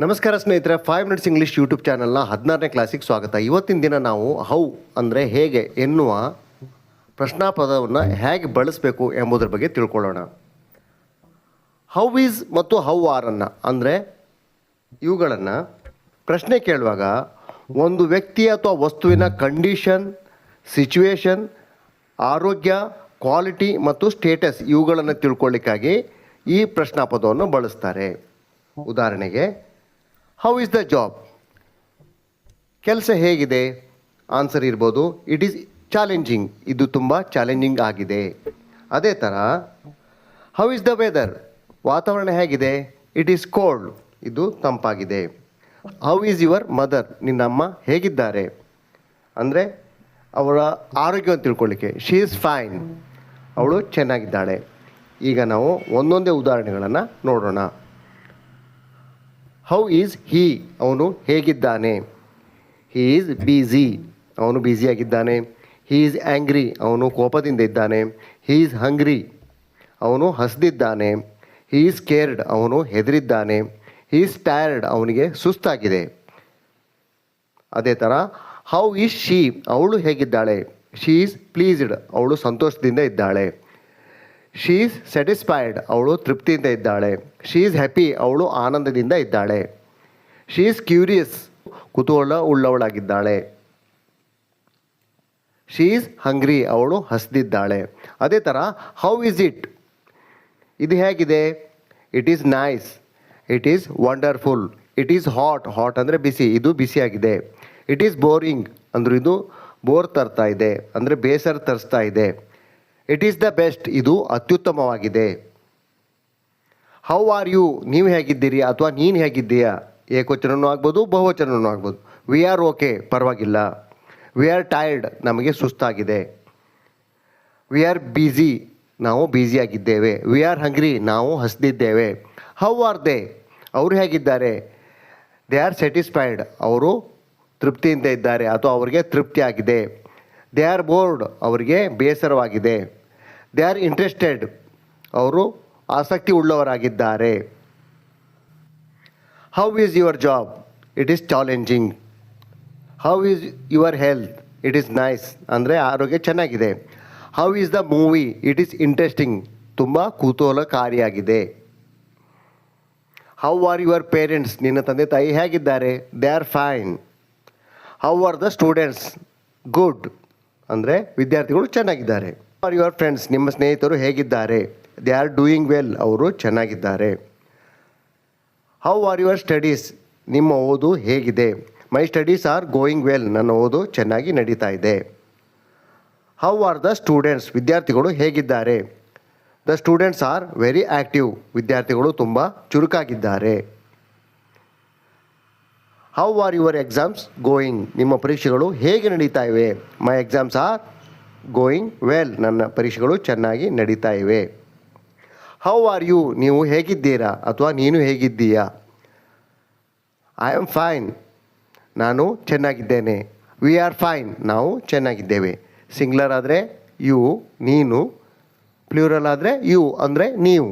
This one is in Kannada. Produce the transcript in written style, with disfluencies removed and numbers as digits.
ನಮಸ್ಕಾರ ಸ್ನೇಹಿತರೆ, 5 ಮಿನಿಟ್ಸ್ ಇಂಗ್ಲೀಷ್ ಯೂಟ್ಯೂಬ್ ಚಾನಲ್ನ 16ನೇ ಕ್ಲಾಸಿಗೆ ಸ್ವಾಗತ. ಇವತ್ತಿನ ದಿನ ನಾವು ಹೌ ಅಂದರೆ ಹೇಗೆ ಎನ್ನುವ ಪ್ರಶ್ನಾಪದವನ್ನು ಹೇಗೆ ಬಳಸಬೇಕು ಎಂಬುದರ ಬಗ್ಗೆ ತಿಳ್ಕೊಳ್ಳೋಣ. ಹೌ ಈಸ್ ಮತ್ತು ಹೌ ಆರನ್ನು ಅಂದರೆ ಇವುಗಳನ್ನು ಪ್ರಶ್ನೆ ಕೇಳುವಾಗ ಒಂದು ವ್ಯಕ್ತಿ ಅಥವಾ ವಸ್ತುವಿನ ಕಂಡೀಷನ್, ಸಿಚುವೇಶನ್, ಆರೋಗ್ಯ, ಕ್ವಾಲಿಟಿ ಮತ್ತು ಸ್ಟೇಟಸ್ ಇವುಗಳನ್ನು ತಿಳ್ಕೊಳ್ಳಿಕ್ಕಾಗಿ ಈ ಪ್ರಶ್ನಾಪದವನ್ನು ಬಳಸ್ತಾರೆ. ಉದಾಹರಣೆಗೆ, ಹೌ ಇಸ್ ದ ಜಾಬ್, ಕೆಲಸ ಹೇಗಿದೆ? ಆನ್ಸರ್ ಇರ್ಬೋದು, ಇಟ್ ಈಸ್ ಚಾಲೆಂಜಿಂಗ್, ಇದು ತುಂಬ ಚಾಲೆಂಜಿಂಗ್ ಆಗಿದೆ. ಅದೇ ಥರ ಹೌ ಇಸ್ ದ ವೆದರ್, ವಾತಾವರಣ ಹೇಗಿದೆ? ಇಟ್ ಈಸ್ ಕೋಲ್ಡ್, ಇದು ತಂಪಾಗಿದೆ. ಹೌ ಈಸ್ ಯುವರ್ ಮದರ್, ನಿನ್ನಮ್ಮ ಹೇಗಿದ್ದಾರೆ ಅಂದರೆ ಅವರ ಆರೋಗ್ಯವನ್ನು ತಿಳ್ಕೊಳ್ಳಿಕ್ಕೆ ಶಿ ಈಸ್ ಫೈನ್, ಅವಳು ಚೆನ್ನಾಗಿದ್ದಾಳೆ. ಈಗ ನಾವು ಒಂದೊಂದೇ ಉದಾಹರಣೆಗಳನ್ನು ನೋಡೋಣ. ಹೌ ಈಸ್ ಹೀ, ಅವನು ಹೇಗಿದ್ದಾನೆ? ಹೀ ಈಸ್ ಬ್ಯುಸಿ, ಅವನು ಬ್ಯುಸಿಯಾಗಿದ್ದಾನೆ. ಹೀ ಈಸ್ ಆ್ಯಂಗ್ರಿ, ಅವನು ಕೋಪದಿಂದ ಇದ್ದಾನೆ. ಹೀ ಈಸ್ ಹಂಗ್ರಿ, ಅವನು ಹಸಿದಿದ್ದಾನೆ. ಹೀ ಈಸ್ ಕೇರ್ಡ್, ಅವನು ಹೆದರಿದ್ದಾನೆ. ಹೀ ಈಸ್ ಟಯರ್ಡ್, ಅವನಿಗೆ ಸುಸ್ತಾಗಿದೆ. ಅದೇ ಥರ ಹೌ ಈಸ್ ಶೀ, ಅವಳು ಹೇಗಿದ್ದಾಳೆ? ಶೀ ಈಸ್ ಪ್ಲೀಸ್ಡ್, ಅವಳು ಸಂತೋಷದಿಂದ ಇದ್ದಾಳೆ. ಶೀ ಈಸ್ ಸ್ಯಾಟಿಸ್ಫೈಡ್, ಅವಳು ತೃಪ್ತಿಯಿಂದ ಇದ್ದಾಳೆ. ಶೀ ಈಸ್ ಹ್ಯಾಪಿ, ಅವಳು ಆನಂದದಿಂದ ಇದ್ದಾಳೆ. ಶೀ ಈಸ್ ಕ್ಯೂರಿಯಸ್, ಕುತೂಹಲ ಉಳ್ಳವಳಾಗಿದ್ದಾಳೆ. ಶೀ ಈಸ್ ಹಂಗ್ರಿ, ಅವಳು ಹಸಿದಿದ್ದಾಳೆ. ಅದೇ ಥರ ಹೌ ಈಸ್ ಇಟ್, ಇದು ಹೇಗಿದೆ? It is nice, it is wonderful. It is hot, hot ಅಂದರೆ ಬಿಸಿ, ಇದು ಬಿಸಿಯಾಗಿದೆ. ಇಟ್ ಈಸ್ ಬೋರಿಂಗ್, ಅಂದ್ರೆ ಇದು ಬೋರ್ ತರ್ತಾ ಇದೆ, ಅಂದರೆ ಬೇಸರ ತರಿಸ್ತಾ ಇದೆ. ಇಟ್ ಈಸ್ ದ ಬೆಸ್ಟ್, ಇದು ಅತ್ಯುತ್ತಮವಾಗಿದೆ. ಹೌ ಆರ್ ಯು, ನೀವು ಹೇಗಿದ್ದೀರಿ ಅಥವಾ ನೀನು ಹೇಗಿದ್ದೀಯಾ? ಏಕವಚನವೂ ಆಗ್ಬೋದು, ಬಹುವಚನವೂ ಆಗ್ಬೋದು. ವಿ ಆರ್ ಓಕೆ, ಪರವಾಗಿಲ್ಲ. ವಿ ಆರ್ ಟೈರ್ಡ್, ನಮಗೆ ಸುಸ್ತಾಗಿದೆ. ವಿ ಆರ್ ಬ್ಯುಸಿ, ನಾವು ಬ್ಯುಸಿಯಾಗಿದ್ದೇವೆ. ವಿ ಆರ್ ಹಂಗ್ರಿ, ನಾವು ಹಸಿದಿದ್ದೇವೆ. ಹೌ ಆರ್ ದೇ, ಅವರು ಹೇಗಿದ್ದಾರೆ? ದೇ ಆರ್ ಸ್ಯಾಟಿಸ್ಫೈಡ್, ಅವರು ತೃಪ್ತಿಯಿಂದ ಇದ್ದಾರೆ ಅಥವಾ ಅವರಿಗೆ ತೃಪ್ತಿ ಆಗಿದೆ. ದೇ ಆರ್ ಬೋರ್ಡ್, ಅವರಿಗೆ ಬೇಸರವಾಗಿದೆ. ದೇ ಆರ್ ಇಂಟ್ರೆಸ್ಟೆಡ್, ಅವರು ಆಸಕ್ತಿ ಉಳ್ಳವರಾಗಿದ್ದಾರೆ. How is your job, it is challenging. How is your health, it is nice, ಅಂದರೆ ಆರೋಗ್ಯ ಚೆನ್ನಾಗಿದೆ. How is the movie, it is interesting, ತುಂಬ ಕುತೂಹಲಕಾರಿಯಾಗಿದೆ. ಹೌ ಆರ್ ಯುವರ್ ಪೇರೆಂಟ್ಸ್, ನಿನ್ನ ತಂದೆ ತಾಯಿ ಹೇಗಿದ್ದಾರೆ? They are fine. How are the students, good, ಅಂದರೆ ವಿದ್ಯಾರ್ಥಿಗಳು ಚೆನ್ನಾಗಿದ್ದಾರೆ. ಆರ್ ಯುವರ್ ಫ್ರೆಂಡ್ಸ್, ನಿಮ್ಮ ಸ್ನೇಹಿತರು ಹೇಗಿದ್ದಾರೆ? ದೇ ಆರ್ ಡೂಯಿಂಗ್ ವೆಲ್, ಅವರು ಚೆನ್ನಾಗಿದ್ದಾರೆ. ಹೌ ಆರ್ ಯುವರ್ ಸ್ಟಡೀಸ್, ನಿಮ್ಮ ಓದು ಹೇಗಿದೆ? My studies R going well, ನನ್ನ ಓದು ಚೆನ್ನಾಗಿ ನಡೀತಾ ಇದೆ. ಹೌ ಆರ್ ದ ಸ್ಟೂಡೆಂಟ್ಸ್, ವಿದ್ಯಾರ್ಥಿಗಳು ಹೇಗಿದ್ದಾರೆ? The students are very active, ವಿದ್ಯಾರ್ಥಿಗಳು ತುಂಬ ಚುರುಕಾಗಿದ್ದಾರೆ. How are your exams going, ನಿಮ್ಮ ಪರೀಕ್ಷೆಗಳು ಹೇಗೆ ನಡೀತಾ ಇವೆ? My exams are going well, ನನ್ನ ಪರೀಕ್ಷೆಗಳು ಚೆನ್ನಾಗಿ ನಡೀತಾ ಇವೆ. ಹೌ ಆರ್ ಯು, ನೀವು ಹೇಗಿದ್ದೀರಾ ಅಥವಾ ನೀನು ಹೇಗಿದ್ದೀಯಾ? ಐ ಆಮ್ ಫೈನ್, ನಾನು ಚೆನ್ನಾಗಿದ್ದೇನೆ. ವಿ ಆರ್ ಫೈನ್, ನಾವು ಚೆನ್ನಾಗಿದ್ದೇವೆ. ಸಿಂಗ್ಯುಲರ್ ಆದರೆ ಯು, ನೀನು. ಪ್ಲೂರಲ್ ಆದರೆ ಯು ಅಂದರೆ ನೀವು.